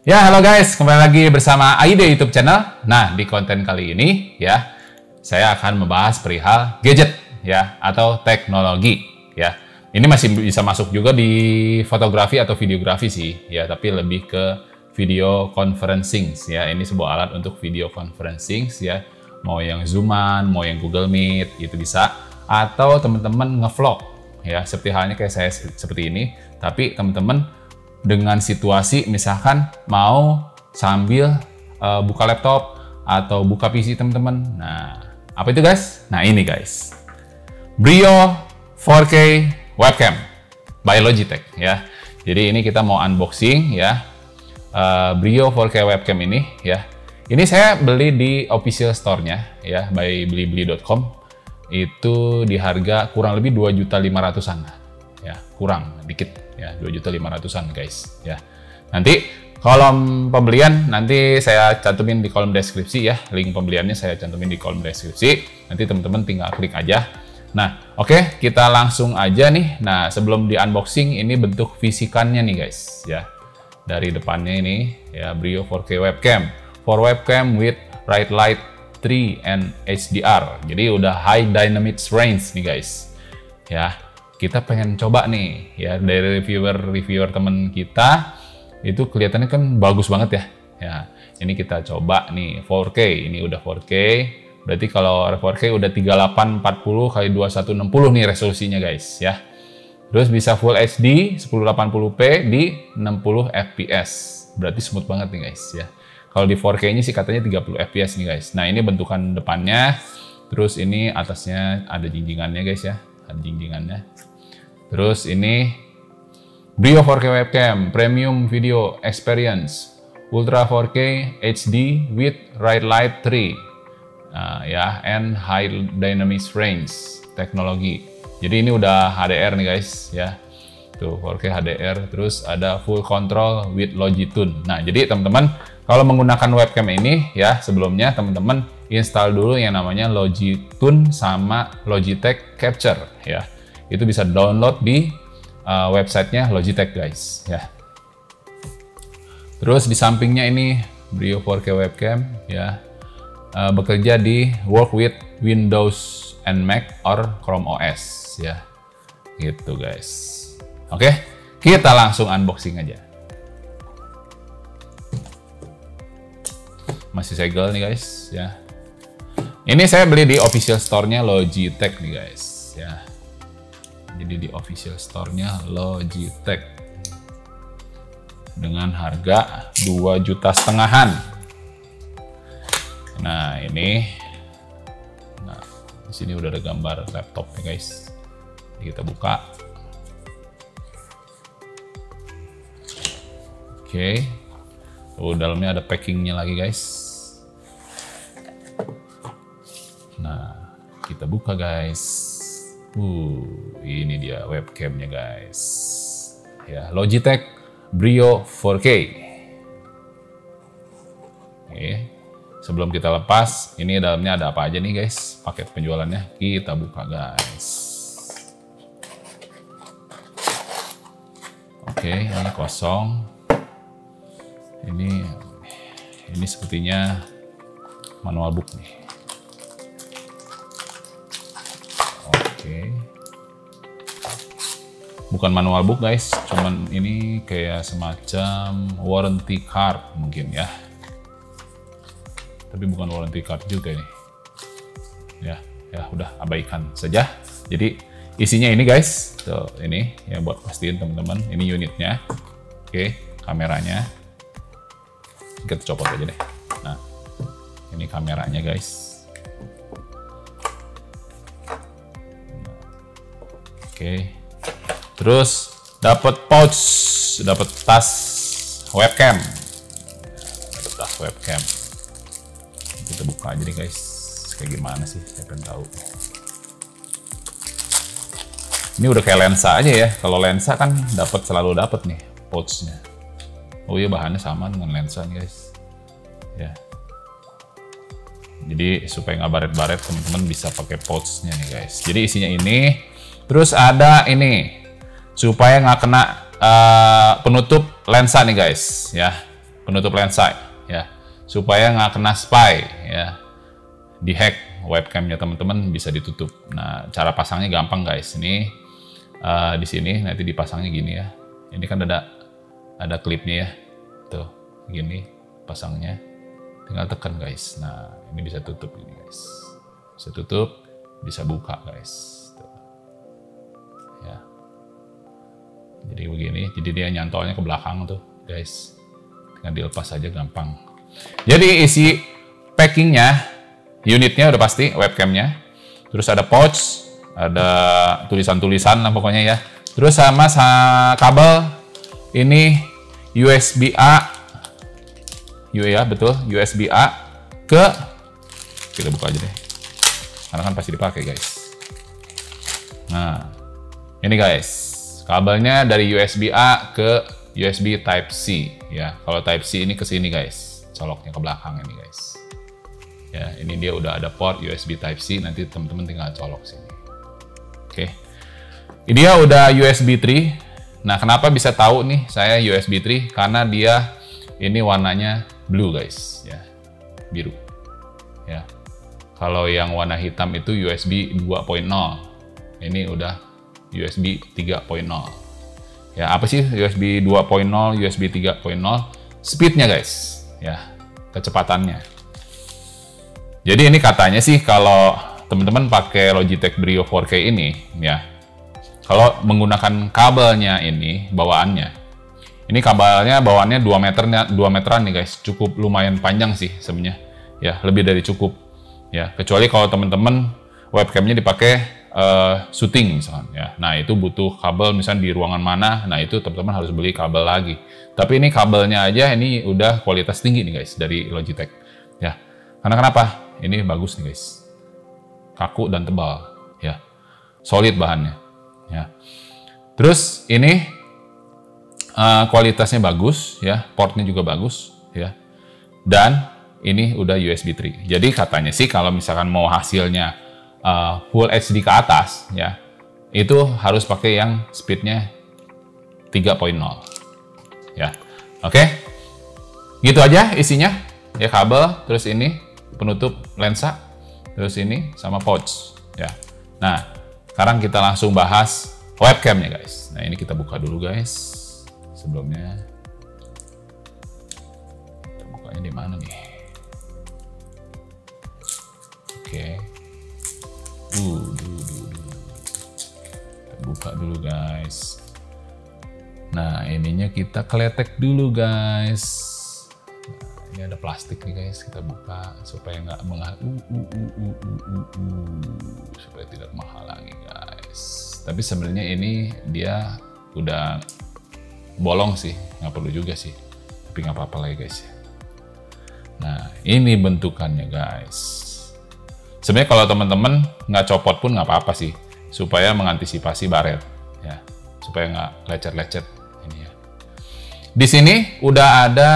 Ya, halo guys, kembali lagi bersama AID YouTube channel. Nah, di konten kali ini ya, saya akan membahas perihal gadget ya atau teknologi ya. Ini masih bisa masuk juga di fotografi atau videografi sih ya, tapi lebih ke video conferencing ya. Ini sebuah alat untuk video conferencing ya. Mau yang Zooman, mau yang Google Meet, itu bisa. Atau teman-teman ngevlog ya, seperti halnya kayak saya seperti ini. Tapi teman-teman dengan situasi misalkan mau sambil buka laptop atau buka PC teman-teman. Nah, apa itu guys? Nah, ini guys. Brio 4K webcam by Logitech ya. Jadi ini kita mau unboxing ya. Brio 4K webcam ini ya. Ini saya beli di official store-nya ya, by blibli.com. Itu di harga kurang lebih 2.500-an ya, kurang dikit ya, 2.500-an guys ya. Nanti kolom pembelian nanti saya cantumin di kolom deskripsi ya, link pembeliannya saya cantumin di kolom deskripsi. Nanti teman-teman tinggal klik aja. Nah, oke, kita langsung aja nih. Nah, sebelum di unboxing, ini bentuk fisikannya nih guys ya. Dari depannya ini ya, Brio 4K webcam, for webcam with bright light 3 and HDR. Jadi udah high dynamic range nih guys ya. Kita pengen coba nih ya, dari reviewer temen kita itu kelihatannya kan bagus banget ya. Ya, ini kita coba nih 4K. Ini udah 4K. Berarti kalau 4K udah 3840 x 2160 nih resolusinya guys ya. Terus bisa Full HD 1080p di 60 fps. Berarti smooth banget nih guys ya. Kalau di 4K-nya sih katanya 30 fps nih guys. Nah, ini bentukan depannya. Terus ini atasnya ada jinjingannya guys ya. Ada jinjingannya. Terus ini Brio 4K webcam, premium video experience, ultra 4K HD with bright light 3, ya, and high dynamic range teknologi. Jadi ini udah HDR nih guys ya, tuh 4K HDR. Terus ada full control with Logitune. Nah, jadi teman-teman kalau menggunakan webcam ini ya, sebelumnya teman-teman install dulu yang namanya Logitune sama Logitech Capture ya. Itu bisa download di websitenya Logitech guys ya. Terus di sampingnya ini Brio 4K webcam ya, bekerja di work with Windows and Mac or Chrome OS ya, gitu guys. Oke, kita langsung unboxing aja. Masih segel nih guys ya. Ini saya beli di official store-nya Logitech nih guys ya. Jadi di official store-nya Logitech dengan harga 2,5 jutaan. Nah, ini, nah di sini udah ada gambar laptopnya guys. Jadi kita buka. Oke, dalamnya ada packingnya lagi guys. Nah, kita buka guys. Ini dia webcamnya guys ya, Logitech Brio 4K. Oke, sebelum kita lepas, ini dalamnya ada apa aja nih guys, paket penjualannya kita buka guys. Oke, ini kosong. Ini sepertinya manual book nih. Bukan manual book guys, cuman ini kayak semacam warranty card mungkin ya. Tapi bukan warranty card juga nih. Ya udah abaikan saja. Jadi isinya ini guys, tuh ini ya, buat pastiin teman-teman, ini unitnya. Oke, kameranya. Kita copot aja deh. Nah, ini kameranya guys. Oke. Terus dapat pouch, dapat tas webcam. Dapat tas webcam. Kita buka aja nih guys. Kayak gimana sih? Saya pengen tahu. Ini udah kayak lensa aja ya. Kalau lensa kan selalu dapat nih pouchnya. Oh iya, bahannya sama dengan lensa nih guys. Ya. Jadi supaya nggak baret-baret, teman-teman bisa pakai pouchnya nih guys. Jadi isinya ini. Terus ada ini supaya nggak kena penutup lensa nih guys ya. penutup lensa ya, supaya nggak kena spy ya, dihack webcamnya teman-teman, bisa ditutup. Nah, cara pasangnya gampang guys. Ini di sini nanti dipasangnya gini ya. Ini kan ada klipnya ya, tuh gini pasangnya, tinggal tekan guys. Nah, ini bisa tutup ini guys, bisa tutup, bisa buka guys. Tuh. Ya, jadi begini, jadi dia nyantolnya ke belakang tuh guys, tinggal dilepas saja gampang. Jadi isi packingnya, unitnya udah pasti, webcamnya, terus ada pouch, ada tulisan-tulisan lah pokoknya ya, terus sama kabel ini USB-A, ya betul, USB-A ke, kita buka aja deh, karena kan pasti dipakai guys. Nah, ini guys, kabelnya dari USB-A ke USB Type-C ya. Kalau Type-C ini ke sini guys, coloknya ke belakang ini guys. Ya, ini dia udah ada port USB Type-C, nanti teman-teman tinggal colok sini. Oke. Ini dia udah USB 3. Nah, kenapa bisa tahu nih saya USB 3? Karena dia ini warnanya blue guys, ya. Biru. Ya. Kalau yang warna hitam itu USB 2.0. Ini udah USB 3.0. Ya, apa sih USB 2.0, USB 3.0? Speednya guys, ya, kecepatannya. Jadi ini katanya sih kalau teman-teman pakai Logitech Brio 4K ini, ya, kalau menggunakan kabelnya ini bawaannya, ini kabelnya bawaannya 2 meteran nih guys, cukup lumayan panjang sih sebenarnya, ya, lebih dari cukup, ya, kecuali kalau teman-teman webcamnya dipakai syuting misalnya, ya. Nah, itu butuh kabel misalnya di ruangan mana, nah itu teman-teman harus beli kabel lagi. Tapi ini kabelnya aja ini udah kualitas tinggi nih guys dari Logitech, ya. Karena kenapa? Ini bagus nih guys, kaku dan tebal, ya, solid bahannya, ya. Terus ini kualitasnya bagus, ya, portnya juga bagus, ya. Dan ini udah USB 3. Jadi katanya sih kalau misalkan mau hasilnya Full HD ke atas, ya, itu harus pakai yang speednya 3.0, ya. Oke, gitu aja isinya, ya, kabel, terus ini penutup lensa, terus ini sama pouch, ya. Nah, sekarang kita langsung bahas webcamnya guys. Nah, ini kita buka dulu guys. Sebelumnya kita bukanya di mana nih? Oke. Kita buka dulu guys. Nah, ininya kita kletek dulu guys. Nah, ini ada plastik nih guys, kita buka supaya nggak supaya tidak mahal lagi guys. Tapi sebenarnya ini dia udah bolong sih, nggak perlu juga sih, tapi nggak apa-apa lagi guys ya. Nah, ini bentukannya guys. Sebenarnya kalau teman-teman nggak copot pun nggak apa-apa sih, supaya mengantisipasi baret, ya, supaya nggak lecet-lecet ini ya. Di sini udah ada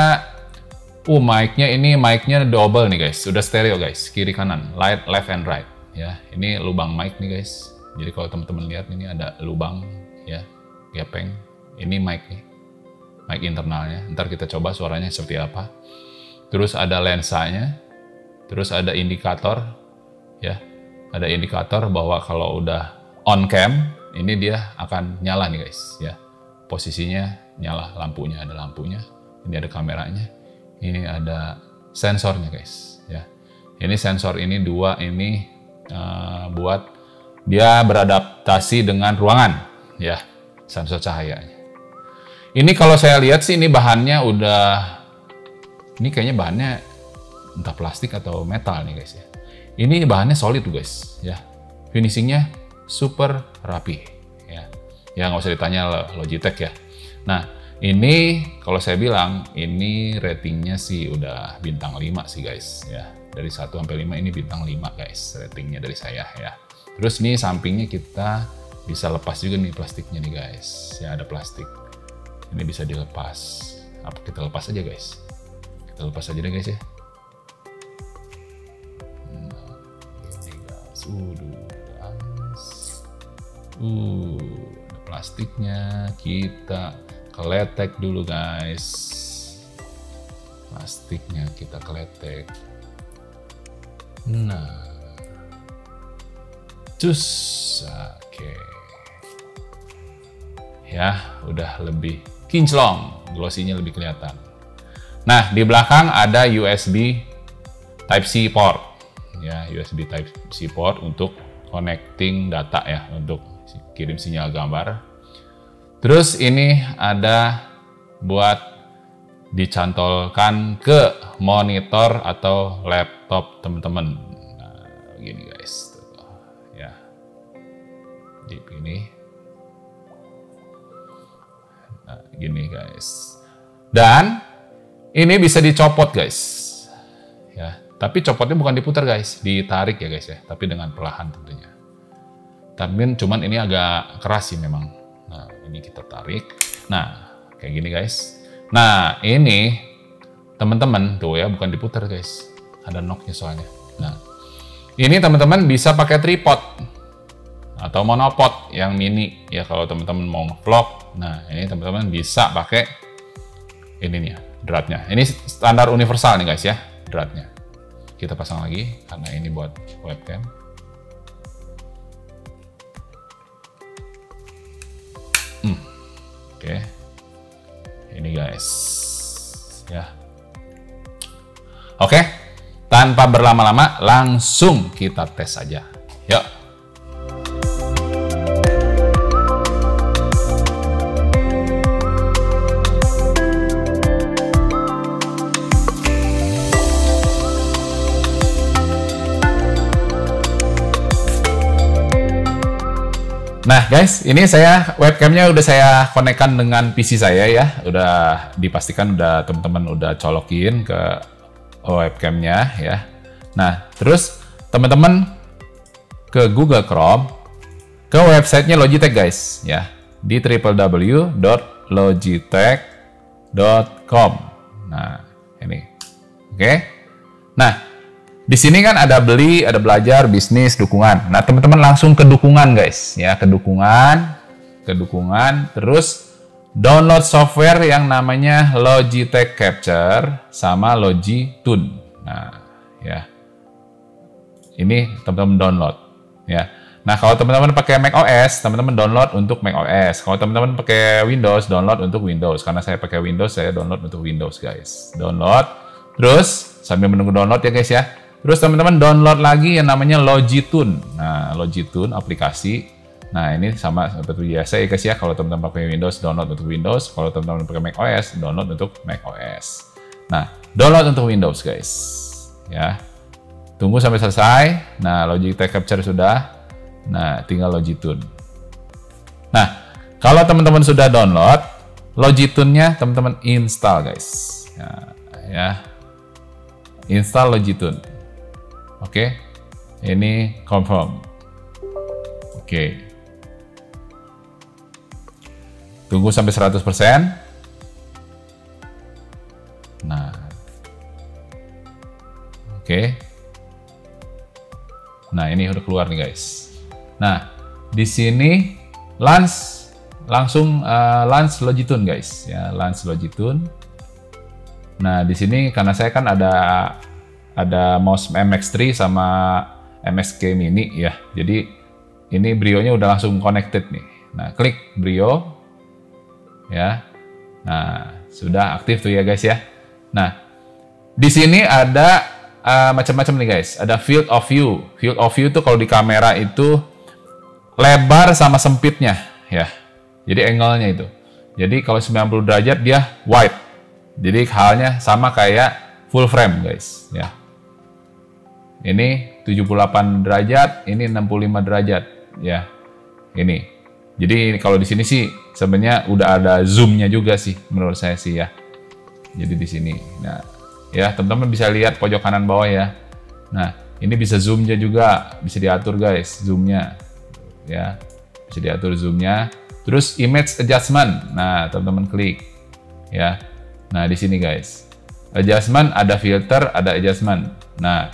mic-nya, ini mic-nya double nih guys, udah stereo guys, kiri kanan, left and right, ya. Ini lubang mic nih guys. Jadi kalau teman-teman lihat ini ada lubang, ya, gepeng. Ini mic nih, mic internalnya. Ntar kita coba suaranya seperti apa. Terus ada lensanya, terus ada indikator. Ya, ada indikator bahwa kalau udah on cam, ini dia akan nyala nih guys, ya. Posisinya nyala, lampunya, ada lampunya. Ini ada kameranya, ini ada sensornya guys, ya. Ini sensor ini dua, ini buat dia beradaptasi dengan ruangan, ya, sensor cahayanya. Ini kalau saya lihat sih ini bahannya udah, ini kayaknya bahannya entah plastik atau metal nih guys ya. Ini bahannya solid guys, ya. Finishingnya super rapi, ya. Ya nggak usah ditanya Logitech ya. Nah, ini kalau saya bilang ini ratingnya sih udah bintang 5 sih guys, ya. Dari 1 sampai 5 ini bintang 5 guys ratingnya dari saya ya. Terus nih sampingnya kita bisa lepas juga nih plastiknya nih guys. Ya, ada plastik. Ini bisa dilepas. Apa kita lepas aja guys? Kita lepas aja deh guys ya. Ada plastiknya, kita keletek dulu guys. sticknya kita kletek. Nah, cus, oke. Ya, udah lebih kinclong, glossy-nya lebih kelihatan. Nah, di belakang ada USB Type-C port. Ya, USB Type-C port untuk connecting data ya, untuk kirim sinyal gambar. Terus ini ada buat dicantolkan ke monitor atau laptop teman-teman. Nah, gini guys. Tuh, ya. Di ini. Nah, gini guys. Dan ini bisa dicopot guys, ya. Tapi copotnya bukan diputar guys, ditarik ya guys ya. Tapi dengan perlahan tentunya. Tapi cuman ini agak keras sih memang. Nah ini kita tarik. Nah kayak gini guys. Nah ini teman-teman tuh ya, bukan diputar guys. Ada knocknya soalnya. Nah ini teman-teman bisa pakai tripod atau monopod yang mini ya kalau teman-teman mau vlog. Nah ini teman-teman bisa pakai ininya. Dratnya. Ini standar universal nih guys ya, dratnya. Kita pasang lagi karena ini buat webcam. Oke. Ini guys. Ya. Oke. Tanpa berlama-lama langsung kita tes aja. Yuk. Nah guys, ini webcamnya udah saya konekkan dengan PC saya ya, udah dipastikan udah teman-teman udah colokin ke webcamnya ya. Nah terus teman-teman ke Google Chrome, ke websitenya Logitech guys ya, di www.logitech.com. Nah ini, oke. Nah di sini kan ada beli, ada belajar, bisnis, dukungan. Nah, teman-teman langsung ke dukungan, guys. Ya, ke dukungan, terus download software yang namanya Logitech Capture sama Logitune. Nah, ya. Ini teman-teman download, ya. Nah, kalau teman-teman pakai macOS, teman-teman download untuk macOS. Kalau teman-teman pakai Windows, download untuk Windows. Karena saya pakai Windows, saya download untuk Windows, guys. Download. Terus, sambil menunggu download ya, guys ya. Terus teman-teman download lagi yang namanya Logitune. Nah, Logitune aplikasi. Nah, ini sama seperti biasa ya guys ya. Kalau teman-teman pakai Windows, download untuk Windows. Kalau teman-teman pakai macOS, download untuk macOS. Nah, download untuk Windows guys. Ya. Tunggu sampai selesai. Nah, Logitech Capture sudah. Nah, tinggal Logitune. Nah, kalau teman-teman sudah download, Logitune-nya teman-teman install guys. Ya. Install Logitune. Oke, ini confirm. Oke. Tunggu sampai 100%. Nah. Oke. Nah, ini udah keluar nih, guys. Nah, di sini langsung launch Logitune, guys. Ya, launch Logitune. Nah, di sini karena saya kan ada mouse MX3 sama MXK Mini ya. Jadi ini Brio-nya udah langsung connected nih. Nah, klik Brio ya. Nah, sudah aktif tuh ya guys ya. Nah, di sini ada macam-macam nih guys. Ada field of view. Field of view tuh kalau di kamera itu lebar sama sempitnya ya. Jadi angle-nya itu. Jadi kalau 90 derajat dia wide. Jadi halnya sama kayak full frame guys ya. Ini 78 derajat, ini 65 derajat ya. Ini. Jadi kalau di sini sih sebenarnya udah ada zoom-nya juga sih menurut saya sih ya. Jadi di sini. Nah, ya teman-teman bisa lihat pojok kanan bawah ya. Nah, ini bisa zoom-nya juga, bisa diatur guys, zoom-nya. Ya. Bisa diatur zoom-nya. Terus image adjustment. Nah, teman-teman klik ya. Nah, di sini guys. Adjustment, ada filter, ada adjustment. Nah,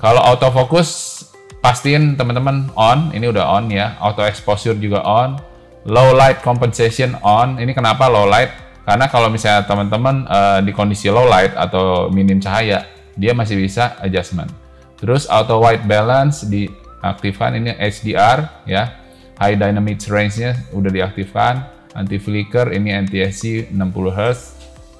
kalau autofocus pastiin teman-teman on, ini udah on ya. Auto exposure juga on. Low light compensation on. Ini kenapa low light? Karena kalau misalnya teman-teman di kondisi low light atau minim cahaya, dia masih bisa adjustment. Terus auto white balance diaktifkan, ini HDR ya. High dynamic range-nya udah diaktifkan. Anti flicker, ini NTSC 60 Hz.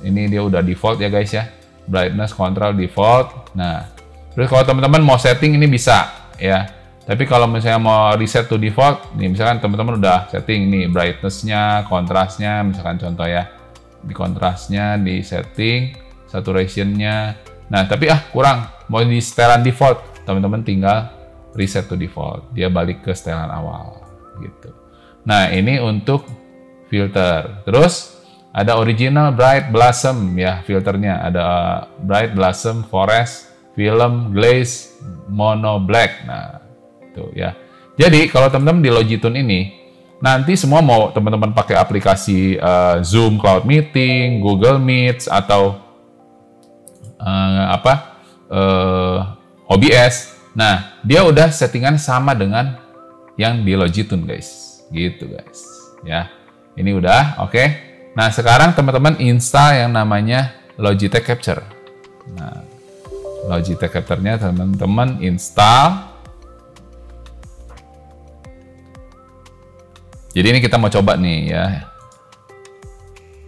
Ini dia udah default ya guys ya. Brightness control default. Nah, terus kalau teman-teman mau setting ini bisa ya. Tapi kalau misalnya mau reset to default, nih misalkan teman-teman udah setting nih brightness-nya, kontrasnya, misalkan contoh ya. Di kontrasnya, di setting, saturation-nya. Nah, tapi kurang, mau di setelan default, teman-teman tinggal reset to default. Dia balik ke setelan awal, gitu. Nah, ini untuk filter. Terus, ada original bright blossom, ya, filternya. Ada bright blossom, forest, film, glaze, mono black. Nah, itu ya. Jadi, kalau teman-teman di Logitune ini, nanti semua mau teman-teman pakai aplikasi Zoom Cloud Meeting, Google Meet, atau OBS. Nah, dia udah settingan sama dengan yang di Logitune guys. Gitu guys. Ya, ini udah oke. Nah, sekarang teman-teman install yang namanya Logitech Capture. Nah, Logitech Capture-nya teman-teman install. Jadi ini kita mau coba nih ya.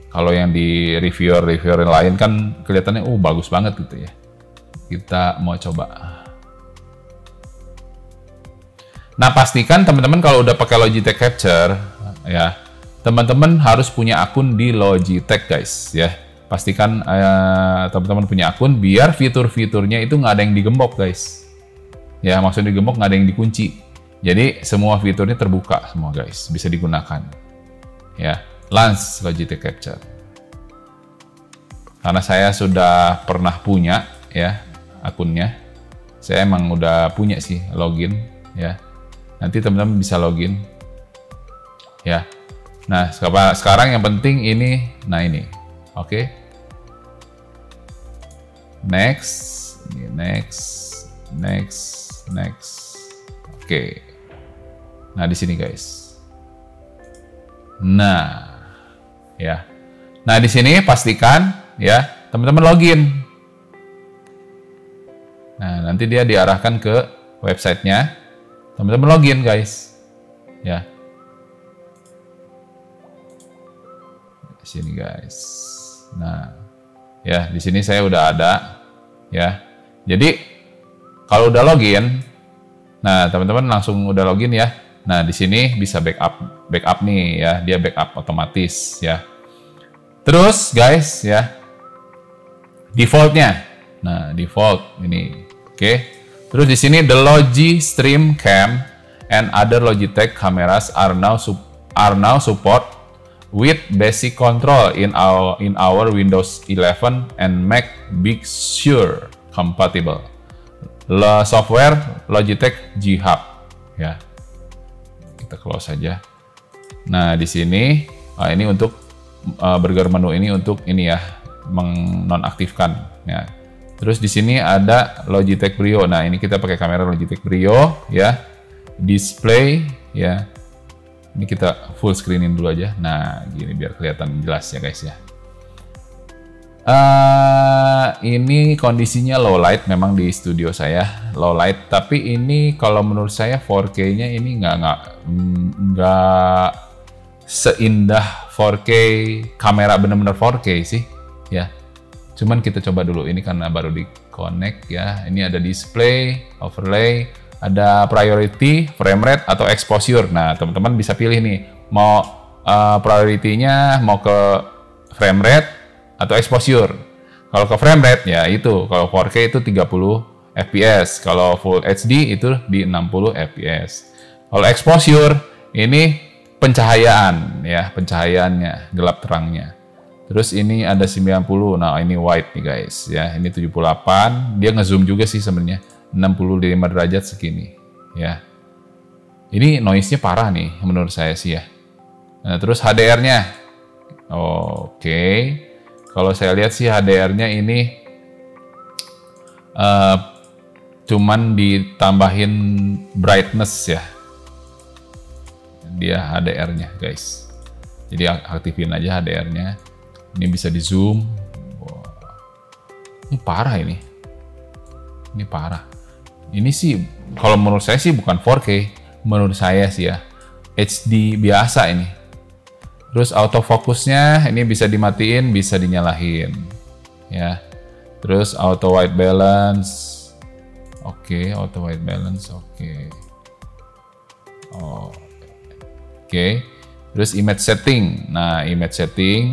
Kalau yang di reviewer lain kan kelihatannya bagus banget gitu ya. Kita mau coba. Nah, pastikan teman-teman kalau udah pakai Logitech Capture ya, teman-teman harus punya akun di Logitech guys ya. Pastikan teman-teman punya akun biar fitur-fiturnya itu nggak ada yang digembok guys. Ya, maksudnya digembok nggak ada yang dikunci. Jadi semua fiturnya terbuka semua guys, bisa digunakan. Ya, launch Logitech Capture. Karena saya sudah pernah punya ya akunnya. Saya emang udah punya sih login ya. Nanti teman-teman bisa login. Ya. Nah, sekarang yang penting ini, nah ini. Oke. Next, next. Oke. Nah, di sini guys. Nah, ya. Nah, di sini pastikan ya, teman-teman login. Nah, nanti dia diarahkan ke websitenya. Teman-teman login, guys. Ya. Di sini, guys. Nah, ya, di sini saya udah ada ya. Jadi, kalau udah login, nah, teman-teman langsung udah login ya. Nah, di sini bisa backup nih ya, dia backup otomatis ya. Terus guys ya, defaultnya, nah default ini, oke. Terus di sini the Logi Stream Cam and other Logitech cameras are now support with basic control in our Windows 11 and Mac Big Sur compatible. Software Logitech G Hub ya. Kita close saja. Nah, di sini ini untuk burger menu ini untuk ini ya, menonaktifkan ya. Terus di sini ada Logitech Brio. Nah, ini kita pakai kamera Logitech Brio ya. Display ya. Ini kita full screenin dulu aja. Nah, gini biar kelihatan jelas ya guys ya. Ini kondisinya low light memang di studio saya low light, tapi ini kalau menurut saya 4K-nya ini nggak seindah 4K kamera bener-bener 4K sih ya. Cuman kita coba dulu ini karena baru di connect ya. Ini ada display, overlay, ada priority, frame rate atau exposure. Nah, teman-teman bisa pilih nih mau priority-nya mau ke frame rate atau exposure. Kalau ke frame rate ya itu, kalau 4K itu 30 fps, kalau full HD itu di 60 fps. Kalau exposure ini pencahayaan ya, pencahayaannya, gelap terangnya. Terus ini ada 90. Nah, ini white nih guys ya. Ini 78. Dia ngezoom juga sih sebenarnya. 65 derajat segini ya. Ini noise-nya parah nih menurut saya sih ya. Nah, terus HDR-nya. Oke. Kalau saya lihat sih HDR-nya ini cuman ditambahin brightness ya. Dia HDR-nya guys. Jadi aktifin aja HDR-nya. Ini bisa di zoom. Wah. Ini parah ini. Ini parah. Ini sih kalau menurut saya sih bukan 4K. Menurut saya sih ya. HD biasa ini. Terus autofokusnya ini bisa dimatiin, bisa dinyalain. Ya. Terus auto white balance. Oke, auto white balance. Oke. Oh. Oke. Terus image setting. Nah, image setting.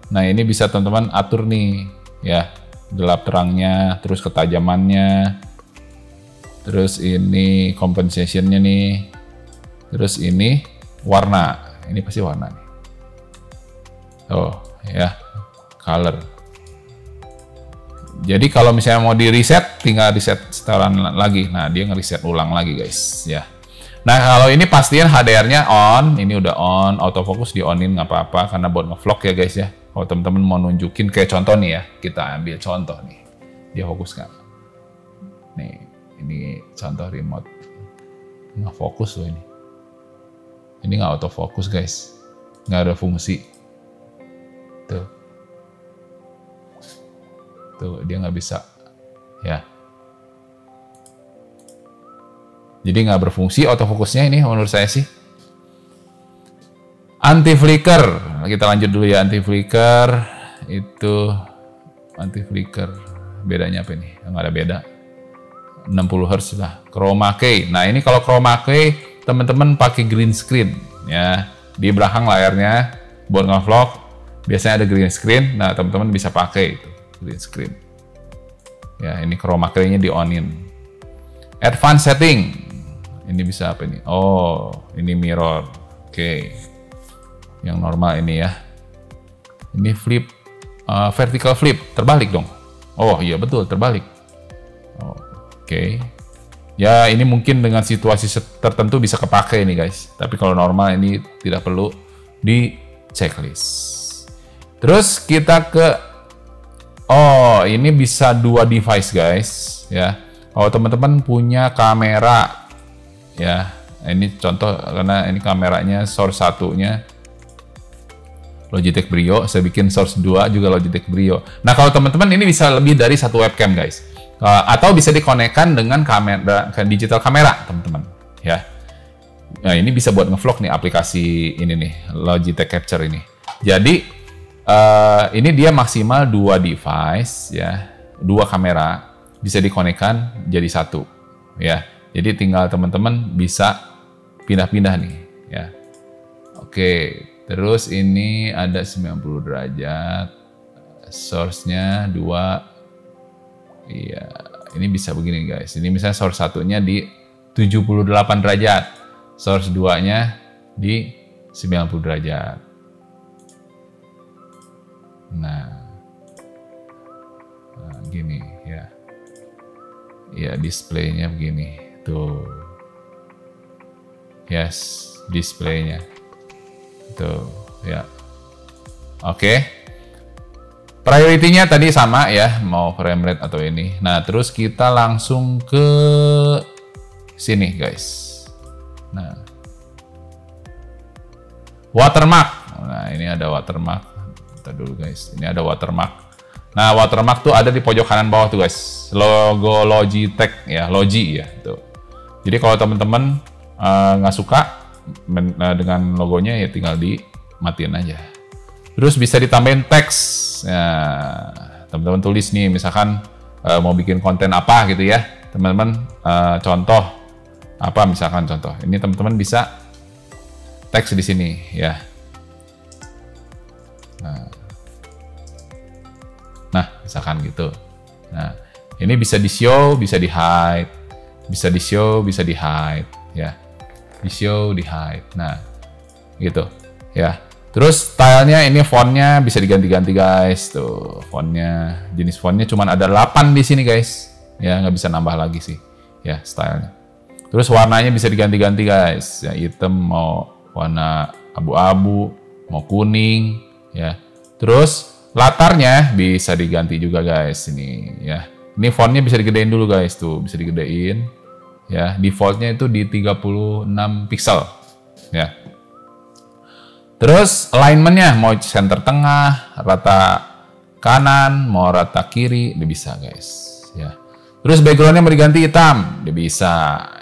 Nah, ini bisa teman-teman atur nih, ya. Gelap terangnya, terus ketajamannya. Terus ini compensation-nya nih. Terus ini warna. Ini pasti warna nih. Oh, ya. Color. Jadi kalau misalnya mau di reset, tinggal reset setelan lagi. Nah, dia nge-reset ulang lagi guys, ya. Nah, kalau ini pastiin HDR-nya on, ini udah on, autofocus di onin nggak apa-apa karena buat nge-vlog ya guys ya. Kalau teman-teman mau nunjukin kayak contoh nih ya, kita ambil contoh nih. Dia fokus nggak? Nih, ini contoh remote. Nggak fokus loh ini. Ini nggak autofocus guys, nggak ada fungsi. Tuh. Tuh, dia nggak bisa, ya. Jadi nggak berfungsi autofokusnya ini menurut saya sih. Anti flicker, kita lanjut dulu ya. Anti flicker itu anti flicker bedanya apa ini? Nggak ada beda. 60 Hz lah. Chroma key. Nah ini kalau chroma key teman-teman pakai green screen ya. Di belakang layarnya buat nge-vlog biasanya ada green screen. Nah teman-teman bisa pakai itu. Green screen. Ya, ini chroma key-nya di-onin. Advanced setting. Ini bisa apa ini? Oh, ini mirror. Oke. Yang normal ini ya. Ini flip, vertical flip. Terbalik dong. Oh, iya betul, terbalik. Oh, oke. Ya, ini mungkin dengan situasi tertentu bisa kepake ini guys. Tapi kalau normal ini tidak perlu di checklist. Terus kita ke oh, ini bisa dua device guys, ya. Kalau teman-teman punya kamera, ya, ini contoh karena ini kameranya source satunya Logitech Brio, saya bikin source 2 juga Logitech Brio. Nah, kalau teman-teman ini bisa lebih dari satu webcam guys, atau bisa dikonekkan dengan kamera, digital kamera, teman-teman, ya. Nah, ini bisa buat ngevlog nih aplikasi ini nih, Logitech Capture ini. Jadi ini dia maksimal 2 device ya, 2 kamera bisa dikonekkan jadi satu ya. Jadi tinggal teman-teman bisa pindah-pindah nih ya. Oke, terus ini ada 90 derajat, source-nya 2. Iya, ini bisa begini guys. Ini misalnya source satunya di 78 derajat, source 2-nya di 90 derajat. Nah, gini ya. Ya, displaynya begini. Tuh. Yes, displaynya. Tuh, ya. Oke. Priority-nya tadi sama ya, mau frame rate atau ini. Nah, terus kita langsung ke sini, guys. Nah. Watermark. Nah, ini ada watermark. Dulu guys, ini ada watermark. Nah, watermark tuh ada di pojok kanan bawah tuh guys, logo Logitech ya, Logi ya tuh. Jadi kalau teman-teman nggak suka dengan logonya ya tinggal dimatiin aja. Terus bisa ditambahin teks. Ya, teman-teman tulis nih, misalkan mau bikin konten apa gitu ya, teman-teman contoh apa misalkan contoh. Ini teman-teman bisa teks di sini ya. Nah, misalkan gitu. Nah, ini bisa di show, bisa di hide, bisa di show, bisa di hide, ya. Di show, di hide. Nah, gitu, ya. Terus stylenya ini fontnya bisa diganti-ganti guys, tuh fontnya. Jenis fontnya cuma ada 8 di sini guys, ya nggak bisa nambah lagi sih, ya stylenya. Terus warnanya bisa diganti-ganti guys, ya hitam mau warna abu-abu, mau kuning, ya. Terus latarnya bisa diganti juga guys ini ya. Ini fontnya bisa digedein dulu guys tuh, bisa digedein ya. Defaultnya itu di 36 pixel ya. Terus alignment-nya mau center tengah, rata kanan, mau rata kiri, dia bisa guys. Ya. Terus background-nya mau diganti hitam, dia bisa.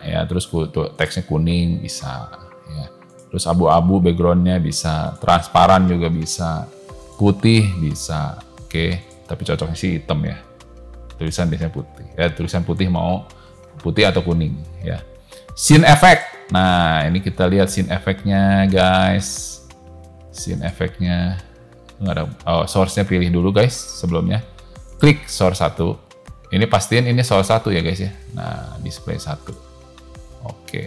Ya. Terus teksnya kuning, bisa. Ya. Terus abu-abu background-nya bisa, transparan juga bisa, putih bisa. Oke, tapi cocoknya sih hitam ya. Tulisan biasanya putih. Ya, tulisan putih mau putih atau kuning. Ya. Scene effect. Nah, ini kita lihat scene effect-nya guys. Scene effect-nya. Nggak ada, source-nya pilih dulu guys sebelumnya. Klik source 1. Ini pastiin ini source 1 ya guys ya. Nah, display 1. Oke.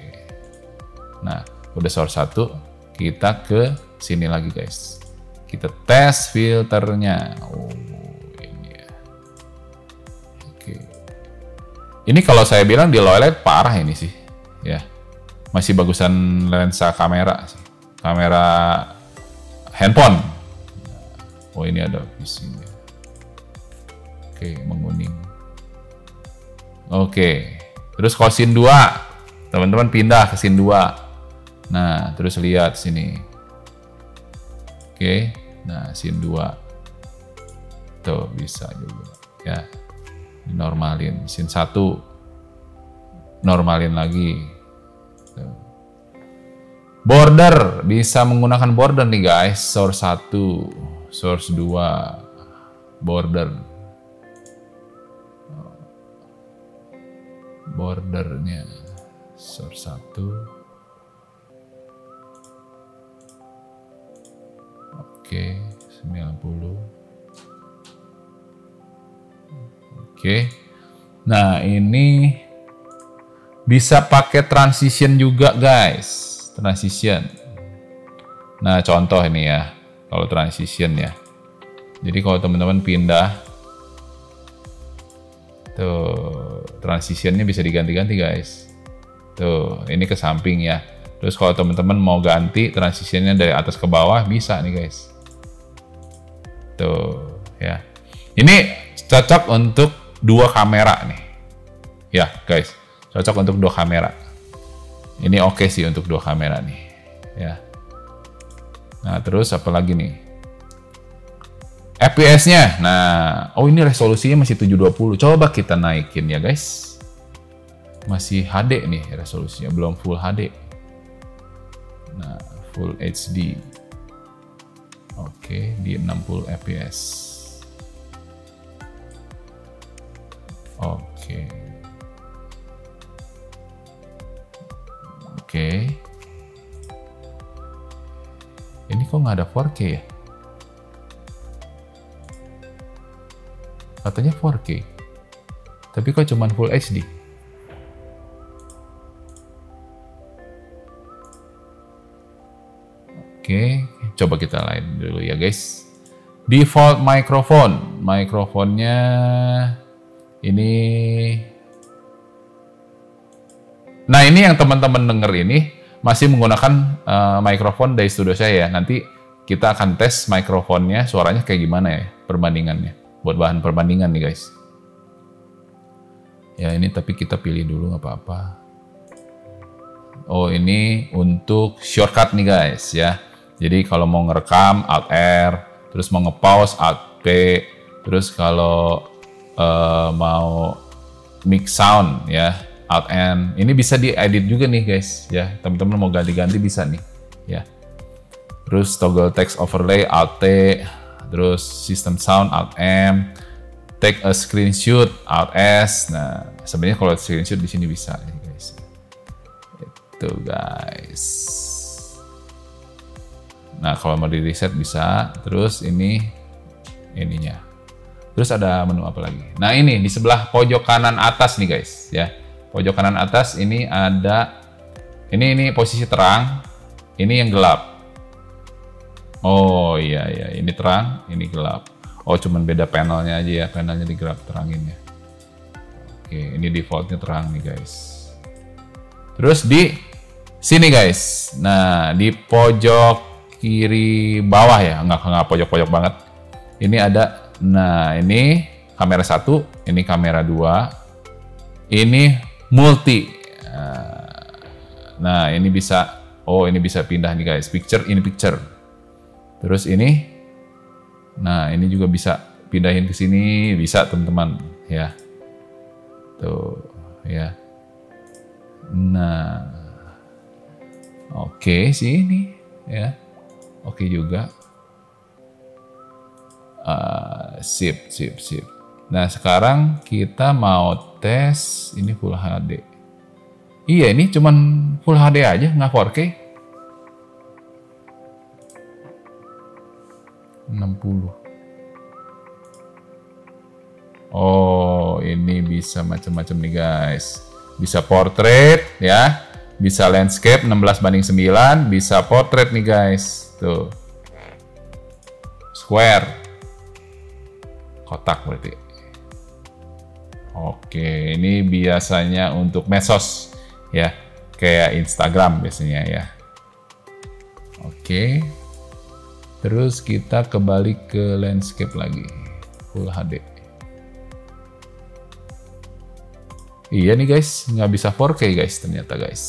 Nah, udah source 1, kita ke sini lagi guys. Kita tes filternya. Oh, ini ya. Oke. Ini kalau saya bilang di low light parah ini sih. Ya. Masih bagusan lensa kamera sih. Kamera handphone. Oh, ini ada visinya. Oke, menguning. Oke. Terus kalau scene 2, teman-teman pindah ke scene 2. Nah, terus lihat sini. Oke. Nah, scene 2. Tuh, bisa juga. Ya. Normalin. Scene 1. Normalin lagi. Tuh. Border. Bisa menggunakan border nih guys. Source 1. Source 2, border, bordernya, source 1, oke, 90, oke, nah ini bisa pakai transition juga guys, transition, nah contoh ini ya. Kalau transition ya. Jadi kalau teman-teman pindah, tuh transitionnya bisa diganti-ganti guys. Tuh, ini ke samping ya. Terus kalau teman-teman mau ganti transitionnya dari atas ke bawah, bisa nih guys. Tuh, ya. Ini cocok untuk 2 kamera nih. Ya guys, cocok untuk 2 kamera. Ini oke sih untuk 2 kamera nih. Ya. Nah, terus apa lagi nih? FPS-nya. Nah, oh ini resolusinya masih 720. Coba kita naikin ya, guys. Masih HD nih resolusinya, belum Full HD. Nah, Full HD. Oke, di 60 FPS. Oke. Oke. Ini kok nggak ada 4K ya? Katanya 4K. Tapi kok cuman Full HD? Oke, coba kita lain dulu ya guys. Default microphone. Mikrofonnya ini. Nah, ini yang teman-teman denger ini masih menggunakan mikrofon dari studio saya ya. Nanti kita akan tes mikrofonnya, suaranya kayak gimana ya perbandingannya. Buat bahan perbandingan nih guys. Ya ini tapi kita pilih dulu nggak apa-apa. Oh ini untuk shortcut nih guys ya. Jadi kalau mau ngerekam Alt R, terus mau nge-pause Alt P, terus kalau mau mix sound ya Alt N. Ini bisa diedit juga nih guys ya. Teman-teman mau ganti-ganti bisa nih ya. Terus toggle text overlay Alt T, terus system sound Alt M, take a screenshot Alt S. Nah, sebenarnya kalau screenshot di sini bisa nih guys. Itu guys. Nah, kalau mau di reset bisa. Terus ininya. Terus ada menu apa lagi? Nah, ini di sebelah pojok kanan atas nih guys ya. Pojok kanan atas ini ada ini posisi terang, ini yang gelap. Oh iya ini terang, ini gelap. Oh cuman beda panelnya aja ya, panelnya digelap terangin ya. Oke, ini defaultnya terang nih guys. Terus di sini guys, nah di pojok kiri bawah ya, nggak pojok-pojok banget. Ini ada, nah ini kamera 1, ini kamera 2, ini multi. Nah ini bisa, oh ini bisa pindah nih guys, picture in picture. Terus ini, nah ini juga bisa pindahin ke sini, bisa teman-teman ya. Tuh ya. Nah, oke sih ini ya, oke juga. Sip. Nah sekarang kita mau tes ini Full HD. Iya ini cuman Full HD aja, nggak 4K. 60. Oh ini bisa macam-macam nih guys. Bisa portrait ya, bisa landscape 16:9, bisa portrait nih guys. Tuh. Square. Kotak berarti. Oke, ini biasanya untuk medsos ya, kayak Instagram biasanya ya. Oke. Terus kita kembali ke landscape lagi, Full HD. Iya nih guys, nggak bisa 4K guys ternyata guys.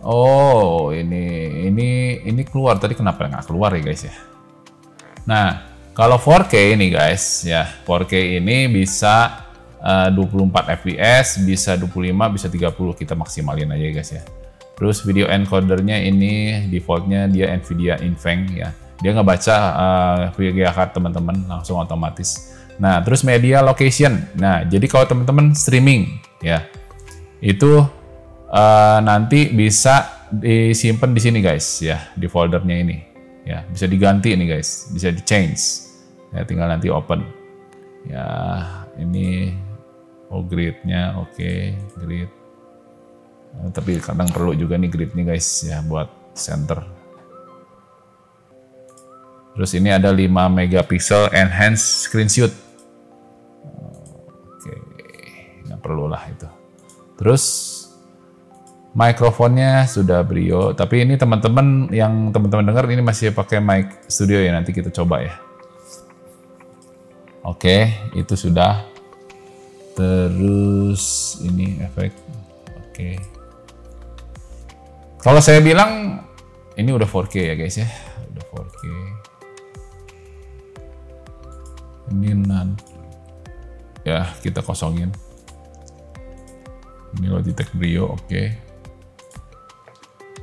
Oh ini keluar tadi, kenapa nggak keluar ya guys ya? Nah kalau 4K ini guys ya, 4K ini bisa 24 fps, bisa 25, bisa 30, kita maksimalin aja guys ya. Terus video encodernya ini defaultnya dia Nvidia Infeng ya, dia nggak baca VGA card teman-teman, langsung otomatis. Nah terus media location, nah jadi kalau teman-teman streaming ya itu nanti bisa disimpan di sini guys ya, di foldernya ini ya, bisa diganti ini guys, bisa di change ya, tinggal nanti open ya. Ini gridnya oke, grid. Tapi kadang perlu juga nih gridnya guys ya buat center. Terus ini ada 5 megapiksel enhance screenshot. Oke, nggak perlu lah itu. Terus mikrofonnya sudah Brio, tapi ini teman-teman yang teman-teman dengar ini masih pakai mic studio ya, nanti kita coba ya. Oke, itu sudah. Terus ini efek. Oke. Kalau saya bilang ini udah 4K ya guys ya, udah 4K. Ini ya kita kosongin. Ini Logitech Brio, oke.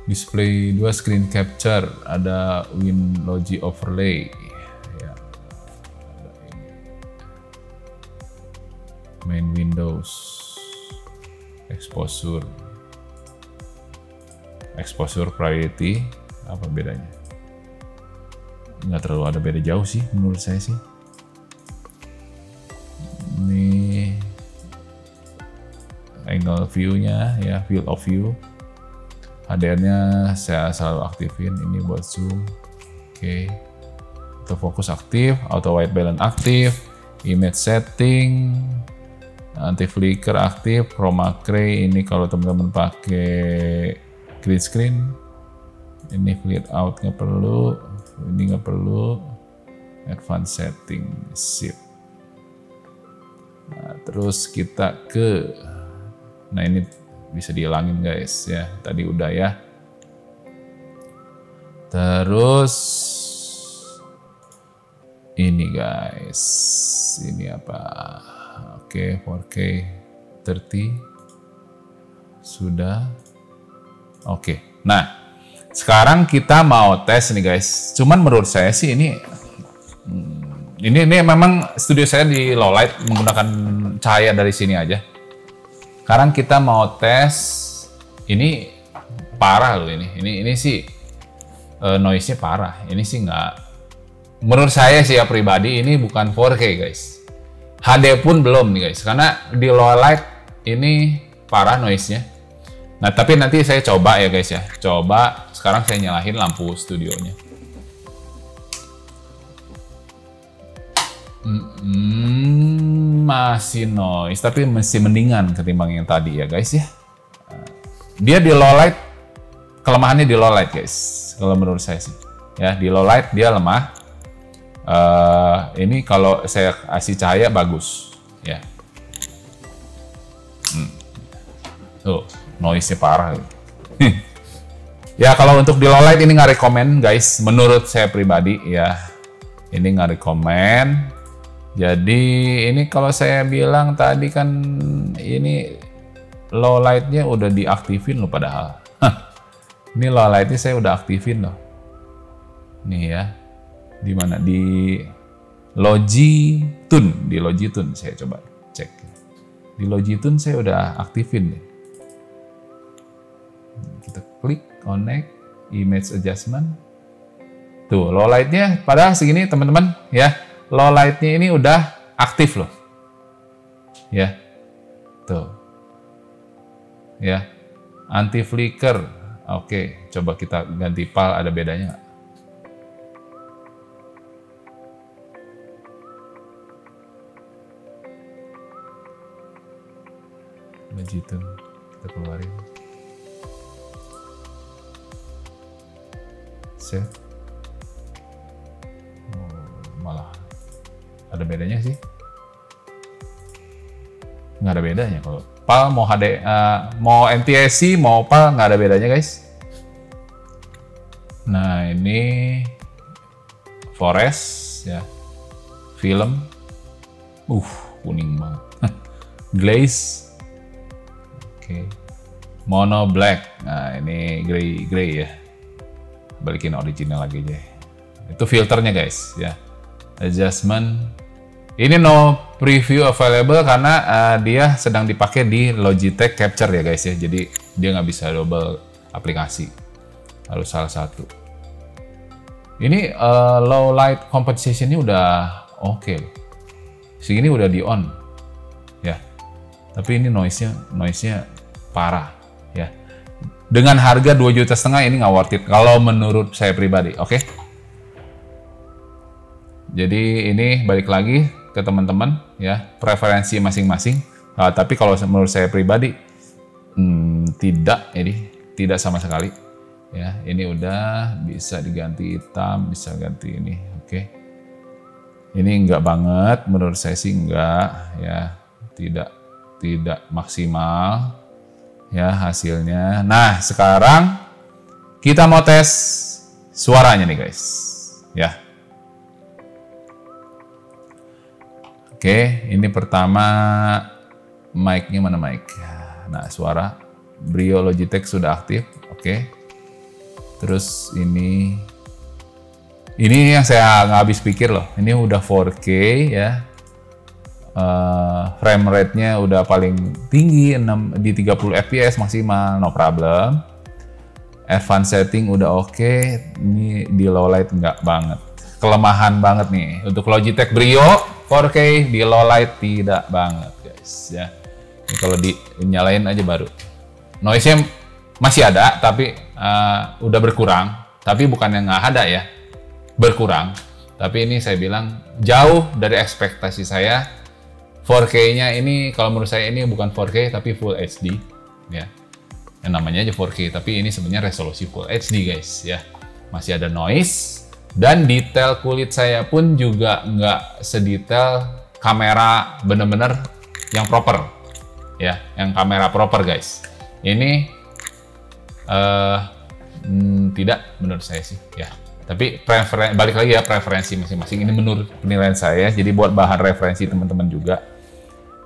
Display 2 screen capture, ada WinLogi overlay. Ya. Ada ini. Main Windows. Exposure priority, apa bedanya? Nggak terlalu ada beda jauh sih menurut saya sih. Ini angle view-nya ya, field of view. HDR-nya saya selalu aktifin, ini buat zoom. Oke. Autofocus aktif, auto white balance aktif, image setting, anti flicker aktif, chroma key ini kalau teman-teman pakai green screen. Ini fade out nggak perlu, ini nggak perlu. Advanced setting, sip. Nah, terus kita ke, nah ini bisa dihilangin guys ya, tadi udah ya. Terus ini guys, ini apa? Oke, 4K 30 sudah. Oke, nah sekarang kita mau tes nih guys. Cuman menurut saya sih ini memang studio saya di low light menggunakan cahaya dari sini aja. Sekarang kita mau tes, ini parah loh ini sih noise-nya parah. Ini sih nggak, menurut saya sih ya pribadi ini bukan 4K guys. HD pun belum nih guys, karena di low light ini parah noise-nya. Nah tapi nanti saya coba ya guys ya, coba sekarang saya nyalahin lampu studionya. Masih noise, tapi masih mendingan ketimbang yang tadi ya guys ya. Dia di low light, kelemahannya di low light guys, kalau menurut saya sih ya, di low light dia lemah. Ini kalau saya kasih cahaya bagus ya. Tuh noise-nya parah. Ya kalau untuk di low light ini nggak rekomend guys, menurut saya pribadi ya, ini nggak rekomend. Jadi ini kalau saya bilang tadi kan ini low lightnya udah diaktifin loh padahal. Ini low lightnya saya udah aktifin loh. Nih ya, di mana di Logitune, di Logitune saya coba cek. Di Logitune saya udah aktifin nih. Kita klik connect image adjustment. Tuh low lightnya padahal segini teman-teman ya. Low lightnya ini udah aktif loh. Ya. Tuh. Ya. Anti flicker. Oke, coba kita ganti PAL, ada bedanya nggak? Begitu. Kita keluarin. Set. Malah ada bedanya sih, nggak ada bedanya kalau PAL mau HD, mau NTSC mau PAL nggak ada bedanya guys. Nah ini forest ya, film, kuning banget. Glaze, oke. Mono black, nah ini gray ya, balikin original lagi aja. Itu filternya guys ya. Adjustment ini no preview available karena dia sedang dipakai di Logitech Capture ya guys ya, jadi dia nggak bisa double aplikasi, harus salah satu. Ini low light compensation ini udah oke loh, segini udah di on ya, tapi ini noise-nya parah ya. Dengan harga 2,5 juta ini nggak worth it kalau menurut saya pribadi, oke? Jadi ini balik lagi ke teman-teman ya, preferensi masing-masing. Tapi kalau menurut saya pribadi tidak sama sekali. Ya, ini udah bisa diganti hitam, bisa ganti ini, oke. Ini enggak banget, menurut saya sih enggak ya, tidak maksimal ya hasilnya. Nah sekarang kita mau tes suaranya nih guys, ya. Oke, ini pertama mic-nya mana mic? Nah, suara Brio Logitech sudah aktif. Oke. Terus ini yang saya nggak habis pikir loh. Ini udah 4K ya. Frame rate-nya udah paling tinggi, di 30 fps maksimal, no problem. Advanced setting udah oke. Ini di low light nggak banget. Kelemahan banget nih untuk Logitech Brio 4K di low light, tidak banget guys ya. Ini kalau dinyalain aja baru noise-nya masih ada, tapi udah berkurang. Tapi bukan yang nggak ada ya, berkurang. Tapi ini saya bilang jauh dari ekspektasi saya. 4K-nya ini kalau menurut saya ini bukan 4K tapi Full HD ya. Yang namanya aja 4K, tapi ini sebenarnya resolusi Full HD guys ya. Masih ada noise. Dan detail kulit saya pun juga nggak sedetail kamera bener-bener yang proper ya, yang kamera proper guys. Ini tidak menurut saya sih ya. Tapi balik lagi ya, preferensi masing-masing. Ini menurut penilaian saya, jadi buat bahan referensi teman-teman juga.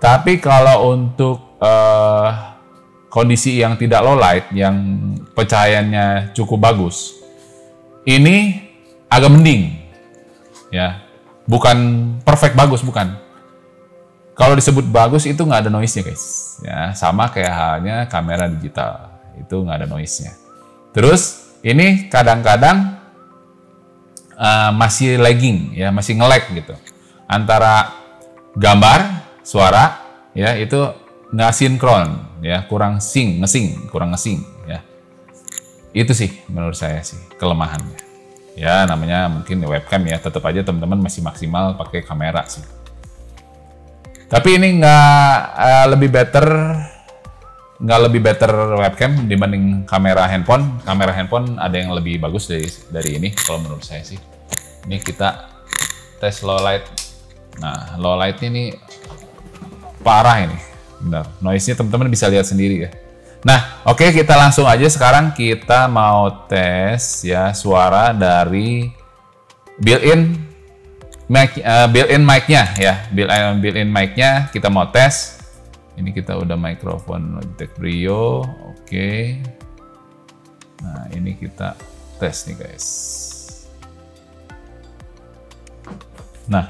Tapi kalau untuk kondisi yang tidak low light, yang pencahayaannya cukup bagus, ini agak mending ya, bukan perfect bagus, bukan. Kalau disebut bagus itu nggak ada noise-nya guys ya, sama kayak halnya kamera digital itu nggak ada noise-nya. Terus ini kadang-kadang masih lagging ya, masih nge-lag gitu antara gambar suara ya, itu nggak sinkron ya, kurang ngesing ya. Itu sih menurut saya sih kelemahannya. Ya namanya mungkin webcam ya, tetap aja teman-teman masih maksimal pakai kamera sih. Tapi ini nggak lebih better webcam dibanding kamera handphone. Kamera handphone ada yang lebih bagus dari ini kalau menurut saya sih. Ini kita tes low light. Nah low light ini parah ini, benar. Noise-nya teman-teman bisa lihat sendiri ya. Nah, oke, kita langsung aja sekarang kita mau tes ya suara dari built-in mic-nya ya. Built-in mic-nya kita mau tes. Ini kita udah mikrofon Logitech Brio. Oke. Nah, ini kita tes nih, guys. Nah,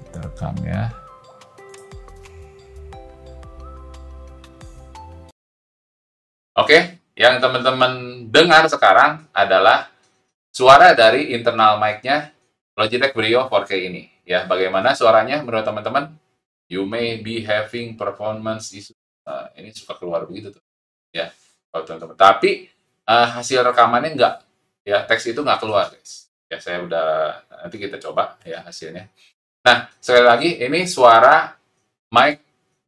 kita rekam ya. Oke, yang teman-teman dengar sekarang adalah suara dari internal mic-nya Logitech Brio 4K ini. Ya, bagaimana suaranya menurut teman-teman? You may be having performance issue. Nah, ini suka keluar begitu tuh. Ya, kalau teman-teman. Tapi hasil rekamannya enggak. Ya, teks itu nggak keluar, guys. Ya, saya udah, nanti kita coba ya hasilnya. Nah, sekali lagi, ini suara mic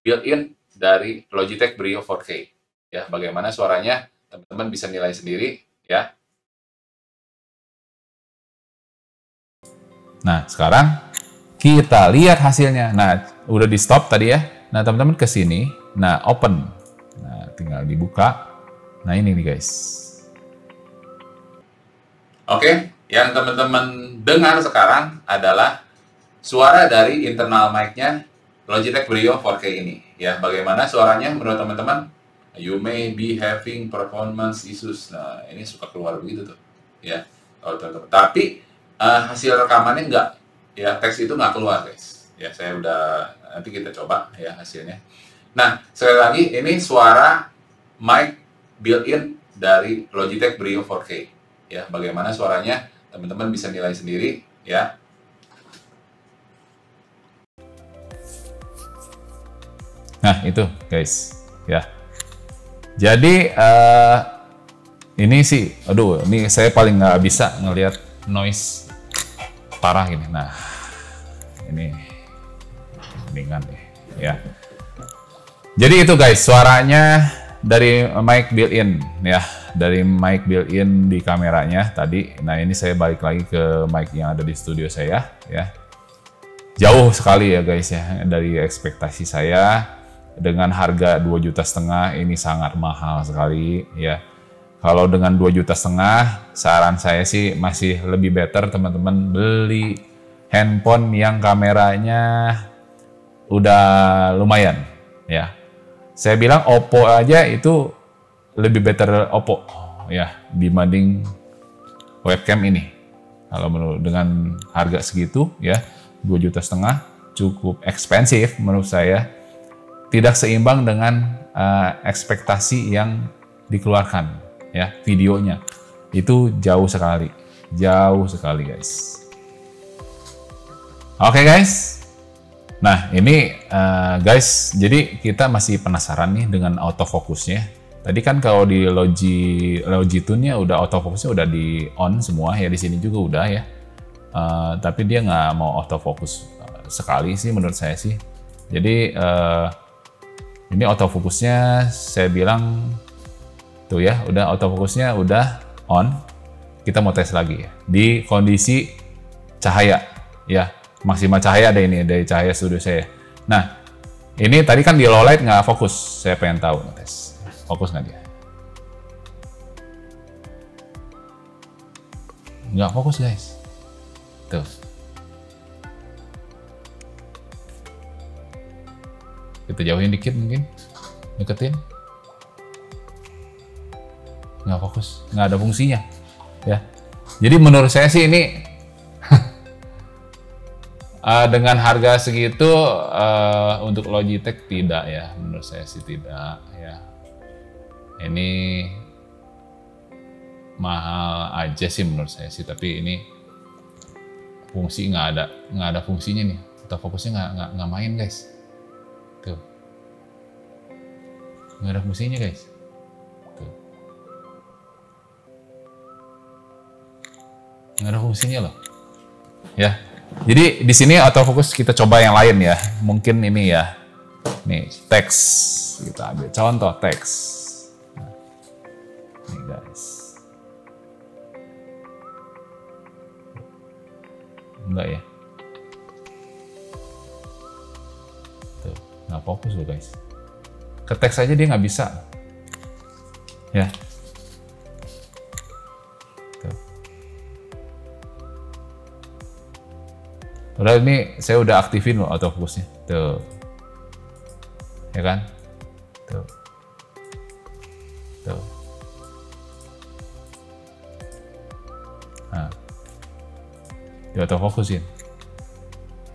built-in dari Logitech Brio 4K. Ya, bagaimana suaranya teman-teman bisa nilai sendiri ya. Nah, sekarang kita lihat hasilnya. Nah, udah di stop tadi ya. Nah, teman-teman ke sini. Nah, open. Nah, tinggal dibuka. Nah, ini nih, guys. Oke, yang teman-teman dengar sekarang adalah suara dari internal mic-nya Logitech Brio 4K ini. Ya, bagaimana suaranya menurut teman-teman? You may be having performance issues. Nah, ini suka keluar begitu tuh. Ya, kalau teman-teman. Tapi hasil rekamannya enggak. Ya, teks itu nggak keluar, guys. Ya, saya udah, nanti kita coba ya hasilnya. Nah, sekali lagi, ini suara mic built-in dari Logitech Brio 4K. Ya, bagaimana suaranya teman-teman bisa nilai sendiri ya. Nah, itu, guys. Ya. Jadi ini sih, aduh, ini saya paling nggak bisa ngelihat noise parah gini. Nah, ini mendingan deh, ya. Jadi itu, guys, suaranya dari mic built-in, ya, dari mic built-in di kameranya tadi. Nah, ini saya balik lagi ke mic yang ada di studio saya, ya. Jauh sekali ya, guys, ya, dari ekspektasi saya. Dengan harga 2,5 juta ini sangat mahal sekali ya. Kalau dengan 2,5 juta, saran saya sih masih lebih better teman-teman beli handphone yang kameranya udah lumayan ya. Saya bilang Oppo aja itu lebih better Oppo ya dibanding webcam ini. Kalau menurut dengan harga segitu ya 2,5 juta cukup ekspensif menurut saya. Tidak seimbang dengan ekspektasi yang dikeluarkan ya videonya itu jauh sekali guys. Oke, guys, nah ini guys, jadi kita masih penasaran nih dengan autofocusnya. Tadi kan kalau di Logitune-nya udah autofocusnya udah di on semua ya, di sini juga udah ya, tapi dia nggak mau autofocus sekali sih menurut saya sih. Jadi ini autofokusnya saya bilang tuh ya, udah autofokusnya udah on. Kita mau tes lagi ya di kondisi cahaya ya, maksimal cahaya ada ini dari cahaya studio saya. Nah, ini tadi kan di low light nggak fokus, saya pengen tahu tes fokus nggak dia. Nggak fokus, guys. Tuh. Kita jauhin dikit mungkin, deketin. Nggak fokus, nggak ada fungsinya ya. Jadi menurut saya sih ini dengan harga segitu untuk Logitech tidak ya, menurut saya sih tidak ya. Ini mahal aja sih menurut saya sih, tapi ini fungsi nggak ada fungsinya nih. Autofokusnya nggak main, guys. Tuh. Nggak ada fungsinya, guys. Tuh. Nggak ada fungsinya loh. Ya. Jadi di sini autofocus kita coba yang lain ya. Mungkin ini ya. Nih, teks. Kita ambil contoh teks. Nah. Nih, guys. Enggak ya. Tuh, nggak fokus loh, guys. ke teks aja dia nggak bisa. Ya. Tuh. Udah ini saya udah aktifin loh autofocusnya. Tuh. Ya kan? Tuh. Tuh. Nah. Di autofokusin.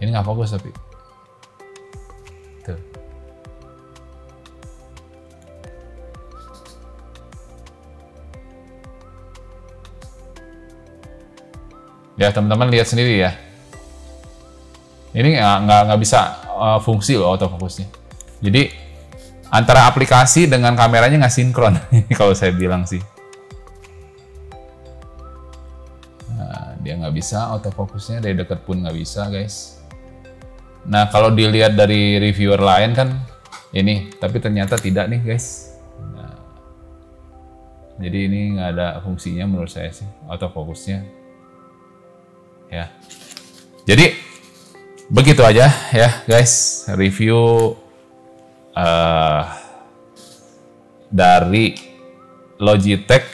Ini nggak fokus tapi. Tuh. Ya teman-teman lihat sendiri ya. Ini nggak bisa fungsi loh autofokusnya. Jadi antara aplikasi dengan kameranya nggak sinkron. Kalau saya bilang sih. Nah, dia nggak bisa autofokusnya, dari dekat pun nggak bisa guys. Nah kalau dilihat dari reviewer lain kan ini, tapi ternyata tidak nih guys. Nah, jadi ini nggak ada fungsinya menurut saya sih autofokusnya. Ya, jadi begitu aja ya guys review dari Logitech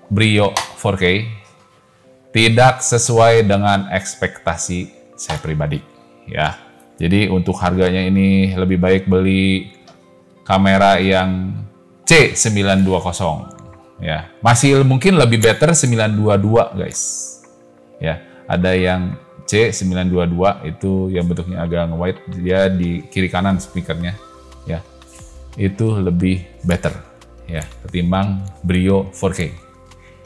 Brio 4K. Tidak sesuai dengan ekspektasi saya pribadi ya. Jadi untuk harganya ini lebih baik beli kamera yang C920 ya. Masih mungkin lebih better 922 guys ya. Ada yang C922 itu yang bentuknya agak wide, dia di kiri kanan speakernya ya. Itu lebih better ya ketimbang Brio 4K.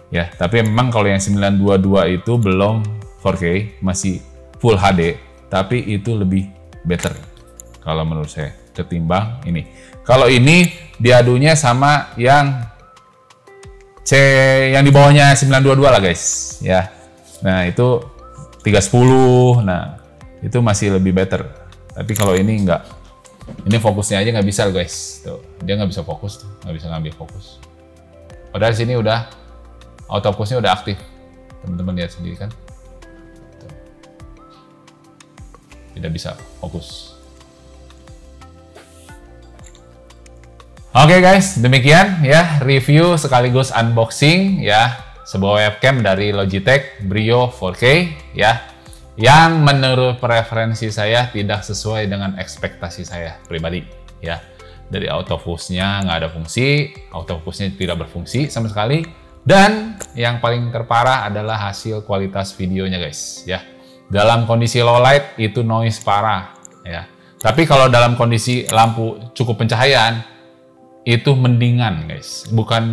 Ya, tapi memang kalau yang 922 itu belum 4K, masih Full HD, tapi itu lebih better kalau menurut saya ketimbang ini. Kalau ini diadunya sama yang yang di bawahnya 922 lah guys ya. Nah, itu 310, nah itu masih lebih better. Tapi kalau ini enggak, ini fokusnya aja nggak bisa guys. Tuh, dia nggak bisa fokus, tuh. Nggak bisa ngambil fokus. Padahal di sini udah autofocusnya udah aktif. Teman-teman lihat sendiri kan. Tuh. Tidak bisa fokus. Oke guys, demikian ya review sekaligus unboxing ya. Sebuah webcam dari Logitech Brio 4K ya, yang menurut preferensi saya tidak sesuai dengan ekspektasi saya pribadi ya. Dari autofocusnya nggak ada fungsi, autofocusnya tidak berfungsi sama sekali, dan yang paling terparah adalah hasil kualitas videonya guys ya. Dalam kondisi low light itu noise parah ya, tapi kalau dalam kondisi lampu cukup pencahayaan itu mendingan guys, bukan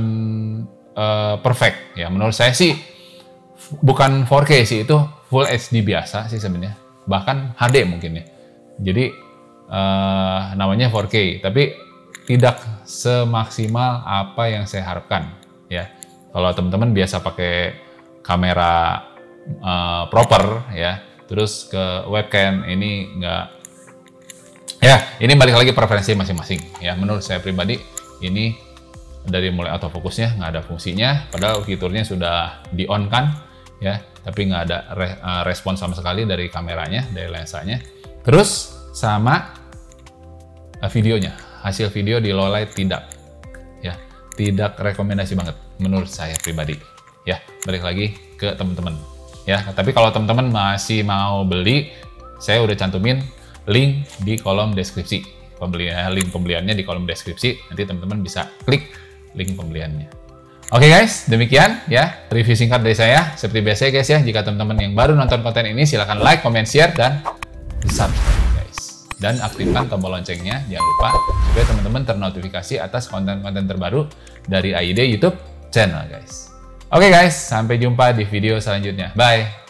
perfect ya. Menurut saya sih bukan 4K sih, itu Full HD biasa sih sebenarnya, bahkan HD mungkin ya. Jadi namanya 4K tapi tidak semaksimal apa yang saya harapkan ya. Kalau teman-teman biasa pakai kamera proper ya, terus ke webcam ini enggak ya, ini balik lagi preferensi masing-masing ya. Menurut saya pribadi ini dari mulai autofokusnya nggak ada fungsinya, padahal fiturnya sudah di on kan ya, tapi nggak ada respon sama sekali dari kameranya, dari lensanya. Terus sama videonya, hasil video di low light tidak ya, tidak rekomendasi banget menurut saya pribadi ya. Balik lagi ke teman-teman ya. Tapi kalau teman-teman masih mau beli, saya udah cantumin link di kolom deskripsi link pembeliannya di kolom deskripsi, nanti teman-teman bisa klik link pembeliannya. Oke guys, demikian ya review singkat dari saya. Seperti biasa guys ya, jika teman-teman yang baru nonton konten ini silahkan like, comment, share, dan subscribe guys. Dan aktifkan tombol loncengnya, jangan lupa supaya teman-teman ternotifikasi atas konten-konten terbaru dari AID YouTube channel guys. Oke guys, sampai jumpa di video selanjutnya. Bye!